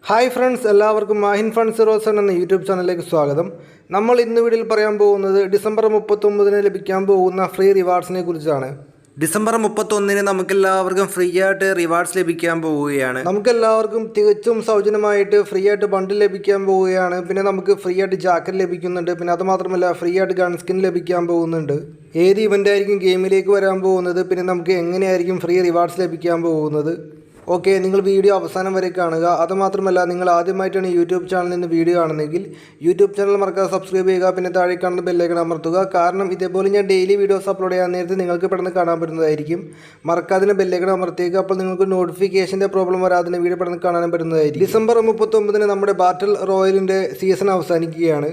Hi friends, എല്ലാവർക്കും Mahin fund സീറോസൺ എന്ന YouTube ചാനലിലേക്ക് സ്വാഗതം. നമ്മൾ ഇന്ന് വീഡിയോയിൽ പറയാൻ പോകുന്നത് ഡിസംബർ 39 ലഭിക്കാൻ പോകുന്ന ഫ്രീ റിവാർഡ്സിനെ കുറിച്ചാണ്. ഡിസംബർ 31 നമുക്കെല്ലാവർക്കും ഫ്രീ ആയിട്ട് റിവാർഡ്സ് ലഭിക്കാൻ പോവുകയാണ്. നമുക്കെല്ലാവർക്കും തികച്ചും സൗജന്യമായിട്ട് ഫ്രീ ആയിട്ട് ബണ്ടിൽ ലഭിക്കാൻ പോവുകയാണ്. പിന്നെ നമുക്ക് ഫ്രീ ആയിട്ട് ജാക്കറ്റ് ലഭിക്കുന്നുണ്ട്. പിന്നെ അതുമാത്രമല്ല, ഫ്രീ ആയിട്ട് ഗൺ സ്കിൻ ലഭിക്കാൻ പോകുന്നുണ്ട്. ഏത് ഇവൻ്റ് ആയിരിക്കും ഗെയിമിലേക്ക് വരാൻ പോകുന്നത്, പിന്നെ നമുക്ക് എങ്ങനെയായിരിക്കും ഫ്രീ റിവാർഡ്സ് ലഭിക്കാൻ പോകുന്നത്. ഓക്കെ, നിങ്ങൾ വീഡിയോ അവസാനം വരെ കാണുക. അതുമാത്രമല്ല, നിങ്ങൾ ആദ്യമായിട്ടാണ് യൂട്യൂബ് ചാനലിൽ നിന്ന് വീഡിയോ കാണുന്നതെങ്കിൽ യൂട്യൂബ് ചാനൽ മറക്കാതെ സബ്സ്ക്രൈബ് ചെയ്യുക. പിന്നെ താഴെ കാണുന്ന ബെല്ലൈക്കൺ അമർത്തുക. കാരണം ഇതേപോലെ ഞാൻ ഡെയിലി വീഡിയോസ് അപ്ലോഡ് ചെയ്യാൻ നേരത്തെ നിങ്ങൾക്ക് പെട്ടെന്ന് കാണാൻ പറ്റുന്നതായിരിക്കും. മറക്കാതെ ബെല്ലൈക്കൺ അമർത്തിയേക്കുക. അപ്പോൾ നിങ്ങൾക്ക് നോട്ടിഫിക്കേഷൻ്റെ പ്രോബ്ലം വരാതെ വീഡിയോ പെട്ടെന്ന് കാണാനും പറ്റുന്നതായിരിക്കും. ഡിസംബർ 39 നമ്മുടെ ബാറ്റിൽ റോയലിൻ്റെ സീസൺ അവസാനിക്കുകയാണ്.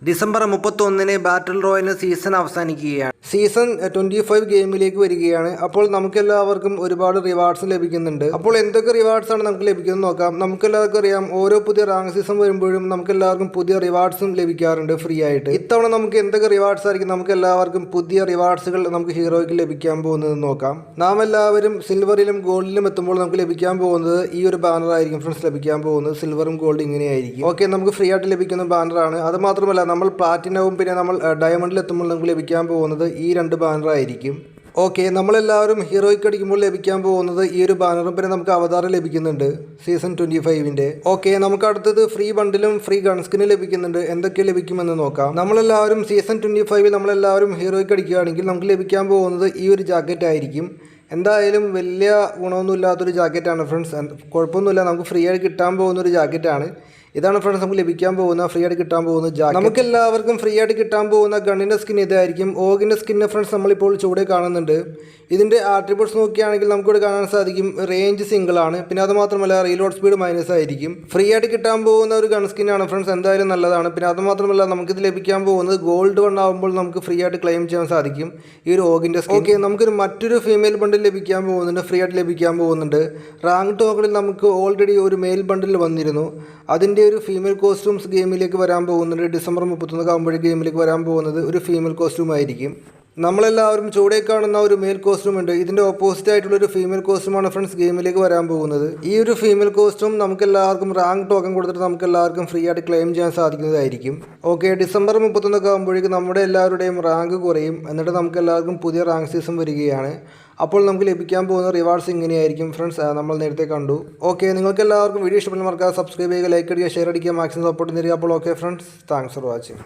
ഡിസംബർ 31 ബാറ്റിൽ റോയൽ സീസൺ അവസാനിക്കുകയാണ്. സീസൺ 25 ഗെയിമിലേക്ക് വരികയാണ്. അപ്പോൾ നമുക്കെല്ലാവർക്കും ഒരുപാട് റിവാർഡ്സ് ലഭിക്കുന്നുണ്ട്. അപ്പോൾ എന്തൊക്കെ റിവാർഡ്സ് ആണ് നമുക്ക് ലഭിക്കുന്നത് നോക്കാം. നമുക്കെല്ലാവർക്കും അറിയാം, ഓരോ പുതിയ റാങ്ക് സീസൺ വരുമ്പോഴും നമുക്കെല്ലാവർക്കും പുതിയ റിവാർഡ്സും ലഭിക്കാറുണ്ട് ഫ്രീ ആയിട്ട്. ഇത്തവണ നമുക്ക് എന്തൊക്കെ റിവാർഡ്സ് ആയിരിക്കും നമുക്കെല്ലാവർക്കും പുതിയ റിവാർഡ്സുകൾ നമുക്ക് ഹീറോയ്ക്ക് ലഭിക്കാൻ പോകുന്നത് നോക്കാം. നാം എല്ലാവരും സിൽവറിലും ഗോൾഡിലും എത്തുമ്പോൾ നമുക്ക് ലഭിക്കാൻ പോകുന്നത് ഈ ഒരു ബാനർ ആയിരിക്കും ഫ്രണ്ട്സ്. ലഭിക്കാൻ പോകുന്നത് സിൽവറും ഗോൾഡ് ഇങ്ങനെയായിരിക്കും. ഓക്കെ, നമുക്ക് ഫ്രീ ആയിട്ട് ലഭിക്കുന്ന ബാനറാണ്. അത് മാത്രമല്ല, നമ്മൾ പ്ലാറ്റിനവും പിന്നെ നമ്മൾ ഡയമണ്ടിൽ എത്തുമ്പോൾ നമുക്ക് ലഭിക്കാൻ പോകുന്നത് ഈ രണ്ട് ബാനറായിരിക്കും. ഓക്കെ, നമ്മളെല്ലാവരും ഹീറോയ്ക്ക് അടിക്കുമ്പോൾ ലഭിക്കാൻ പോകുന്നത് ഈ ഒരു ബാനറും പിന്നെ നമുക്ക് അവതാരം ലഭിക്കുന്നുണ്ട് സീസൺ 25-ൻ്റെ. ഓക്കെ, നമുക്ക് അടുത്തത് ഫ്രീ ബണ്ടിലും ഫ്രീ ഗൺസ്കിനും ലഭിക്കുന്നുണ്ട്. എന്തൊക്കെ ലഭിക്കുമെന്ന് നോക്കാം. നമ്മളെല്ലാവരും സീസൺ 25 നമ്മളെല്ലാവരും ഹീറോയ്ക്ക് അടിക്കുകയാണെങ്കിൽ നമുക്ക് ലഭിക്കാൻ പോകുന്നത് ഈ ഒരു ജാക്കറ്റ് ആയിരിക്കും. എന്തായാലും വലിയ ഗുണമൊന്നും ഇല്ലാത്തൊരു ജാക്കറ്റാണ് ഫ്രണ്ട്സ്. കുഴപ്പമൊന്നുമില്ല, നമുക്ക് ഫ്രീ ആയിട്ട് കിട്ടാൻ പോകുന്ന ഒരു ജാക്കറ്റാണ്. ഇതാണ് ഫ്രണ്ട്സ് നമുക്ക് ലഭിക്കാൻ പോകുന്ന ഫ്രീ ആയിട്ട് കിട്ടാൻ പോകുന്ന ജാക്കറ്റ്. നമുക്ക് എല്ലാവർക്കും ഫ്രീ ആയിട്ട് കിട്ടാൻ പോകുന്ന ഗണ്ണിൻ്റെ സ്കിൻ ഇതായിരിക്കും. ഓഗിൻ്റെ സ്കിന്നെ ഫ്രണ്ട്സ് നമ്മളിപ്പോൾ ചൂടെ കാണുന്നുണ്ട്. ഇതിൻ്റെ ആട്രിബ്യൂട്ട്സ് നോക്കുകയാണെങ്കിൽ നമുക്കിവിടെ കാണാൻ സാധിക്കും റേഞ്ച് സിംഗിൾ ആണ്. പിന്നെ അതുമാത്രമല്ല, റീലോഡ് സ്പീഡ് മൈനസ് ആയിരിക്കും. ഫ്രീ ആയിട്ട് കിട്ടാൻ പോകുന്ന ഒരു ഗൺ സ്കിന്നാണ് ഫ്രണ്ട്സ്. എന്തായാലും നല്ലതാണ്. പിന്നെ അതുമാത്രമല്ല, നമുക്കിത് ലഭിക്കാൻ പോകുന്നത് ഗോൾഡ് 1 ആകുമ്പോൾ നമുക്ക് ഫ്രീ ആയിട്ട് ക്ലെയിം ചെയ്യാൻ സാധിക്കും ഈ ഒരു ഓഗിൻ്റെ സ്കിൻ. ഓക്കെ, നമുക്കൊരു മറ്റൊരു ഫീമെയിൽ ബണ്ടിൽ ലഭിക്കാൻ പോകുന്നുണ്ട്, ഫ്രീ ആയിട്ട് ലഭിക്കാൻ പോകുന്നുണ്ട്. റാങ്ക് ടോക്കണിൽ നമുക്ക് ഓൾറെഡി ഒരു മെയിൽ ബണ്ടിൽ വന്നിരുന്നു. അതിൻ്റെ ഒരു ഫീമെയിൽ കോസ്റ്റ്യൂംസ് ഗെയിമിലേക്ക് വരാൻ പോകുന്നുണ്ട്. ഡിസംബർ 31 ആകുമ്പോഴേ ഗെയിമിലേക്ക് വരാൻ പോകുന്നത് ഒരു ഫീമെയിൽ കോസ്റ്റ്യൂം ആയിരിക്കും. നമ്മളെല്ലാവരും ചൂടെ കാണുന്ന ഒരു മെയിൽ കോസ്റ്റ്യൂം ഉണ്ട്. ഇതിൻ്റെ ഓപ്പോസിറ്റ് ആയിട്ടുള്ള ഒരു ഫീമെയിൽ കോസ്റ്റ്യൂമാണ് ഫ്രണ്ട്സ് ഗെയിമിലേക്ക് വരാൻ പോകുന്നത്. ഈ ഒരു ഫീമെയിൽ കോസ്റ്റ്യൂം നമുക്കെല്ലാവർക്കും റാങ്ക് ടോക്കൺ കൊടുത്തിട്ട് നമുക്കെല്ലാവർക്കും ഫ്രീ ആയിട്ട് ക്ലെയിം ചെയ്യാൻ സാധിക്കുന്നതായിരിക്കും. ഓക്കെ, ഡിസംബർ 31 ആകുമ്പോഴേക്കും നമ്മുടെ എല്ലാവരുടെയും റാങ്ക് കുറയും. എന്നിട്ട് നമുക്കെല്ലാവർക്കും പുതിയ റാങ്ക് സീസൺ വരികയാണ്. അപ്പോൾ നമുക്ക് ലഭിക്കാൻ പോകുന്ന റിവാർഡ്സ് ഇങ്ങനെയായിരിക്കും ഫ്രണ്ട്സ്. നമ്മൾ നേരത്തെ കണ്ടു. ഓക്കെ, നിങ്ങൾക്ക് എല്ലാവർക്കും വീഡിയോ ഇഷ്ടപ്പെടുന്ന മറക്കാതെ സബ്സ്ക്രൈബ് ചെയ്യുക, ലൈക്ക് അടിക്കുക, ഷെയർ അടിക്കുക, മാക്സിമം സപ്പോർട്ട് തരിക. അപ്പോൾ okay friends, thanks for watching.